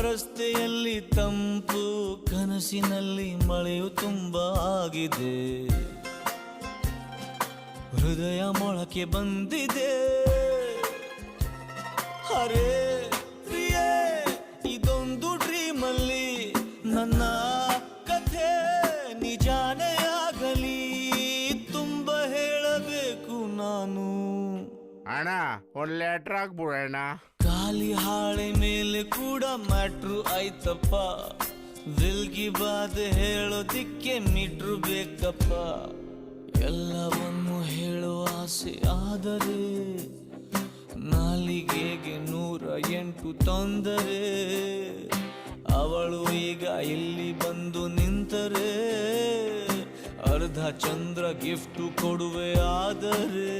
ರಸ್ತೆಯಲ್ಲಿ ತಂಪು, ಕನಸಿನಲ್ಲಿ ಮಳೆಯು ತುಂಬ ಆಗಿದೆ. ಹೃದಯ ಮೊಳಕೆ ಬಂದಿದೆ. ಅರೆ ಪ್ರಿಯೇ, ಇದೊಂದು ಡ್ರೀಮಲ್ಲಿ ನನ್ನ ಕಥೆ ನಿಜಾನೇ ಆಗಲಿ. ತುಂಬ ಹೇಳಬೇಕು ನಾನು. ಅಣ್ಣ ಒಂದ್ ಲೆಟ್ರ್ ಆಗ್ಬಿಡೋಣ. ಖಾಲಿ ಹಾಳೆ ಮೇಲೆ ಕೂಡ ಮ್ಯಾಟ್ರು ಆಯ್ತಪ್ಪ. ದಿಲ್ಗಿ ಬಾದ್ ಹೇಳೋದಿಕ್ಕೆ ಮೀಟ್ರು ಬೇಕಪ್ಪ. ಎಲ್ಲವನ್ನು ಹೇಳುವ ಆಸೆ ಆದರೆ ನಾಲಿಗೆಗೆ 108 ತೊಂದರೆ. ಅವಳು ಈಗ ಇಲ್ಲಿ ಬಂದು ನಿಂತರೆ ಅರ್ಧ ಚಂದ್ರ ಗಿಫ್ಟು ಕೊಡುವೆ. ಆದರೆ